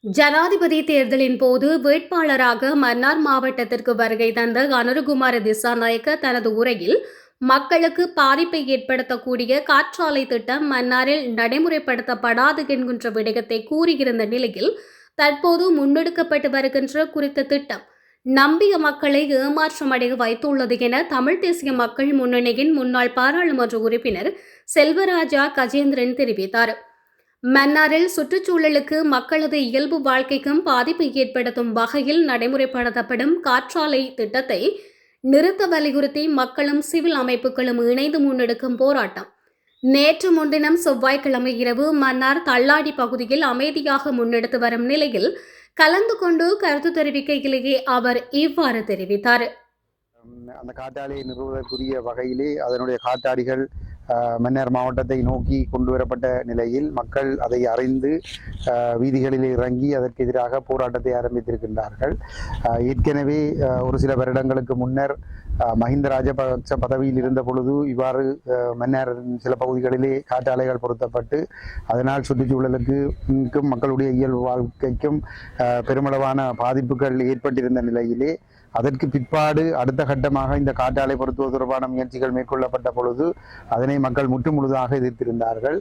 ஜனாதிபதி தேர்தலின் போது வேட்பாளராக மன்னார் மாவட்டத்திற்கு வருகை தந்த அனுருகுமார திசாநாயக்க தனது உரையில் மக்களுக்கு பாதிப்பை ஏற்படுத்தக்கூடிய காற்றாலை திட்டம் மன்னாரில் நடைமுறைப்படுத்தப்படாது என்கின்ற விடயத்தை கூறியிருந்த நிலையில் தற்போது முன்னெடுக்கப்பட்டு வருகின்ற குறித்த திட்டம் நம்பிய மக்களை ஏமாற்றமடைய வைத்துள்ளது என தமிழ் தேசிய மக்கள் முன்னணியின் முன்னாள் பாராளுமன்ற உறுப்பினர் செல்வராஜா கஜேந்திரன் தெரிவித்தார். மன்னாரில் சுற்றுச்சூழலுக்கு மக்களது இயல்பு வாழ்க்கைக்கும் பாதிப்பை ஏற்படுத்தும் வகையில் நடைமுறைப்படுத்தப்படும் காற்றாலை திட்டத்தை நிறுத்த வலியுறுத்தி மக்களும் சிவில் அமைப்புகளும் இணைந்து முன்னெடுக்கும் போராட்டம் நேற்று முன்தினம் செவ்வாய்க்கிழமை இரவு மன்னார் தள்ளாடி பகுதியில் அமைதியாக முன்னெடுத்து வரும் நிலையில் கலந்து கொண்டு கருத்து தெரிவிக்கையிலேயே அவர் இவ்வாறு தெரிவித்தார். அந்த காற்றாலையை நிறுவுவதற்குரிய வகையிலே அதனுடைய காற்றாடிகள் மன்னார் மாவட்டத்தை நோக்கி கொண்டு வரப்பட்ட நிலையில் மக்கள் அதை அறிந்து வீதிகளில் இறங்கி அதற்கு எதிராக போராட்டத்தை ஆரம்பித்திருக்கின்றார்கள். ஏற்கனவே ஒரு சில வருடங்களுக்கு முன்னர் மஹிந்த ராஜபக்ச பதவியில் இருந்த பொழுது இவ்வாறு மன்னார் சில பகுதிகளிலே காற்றாலைகள் பொருத்தப்பட்டு அதனால் சுற்றுச்சூழலுக்கும் மக்களுடைய இயல்பு வாழ்க்கைக்கும் பெருமளவான பாதிப்புகள் ஏற்பட்டிருந்த நிலையிலே அதற்கு பிற்பாடு அடுத்த கட்டமாக இந்த காற்றாலை பொருத்துவது தொடர்பான முயற்சிகள் மேற்கொள்ளப்பட்ட பொழுது அதனை மக்கள் முற்றுமுழுதாக எதிர்த்திருந்தார்கள்.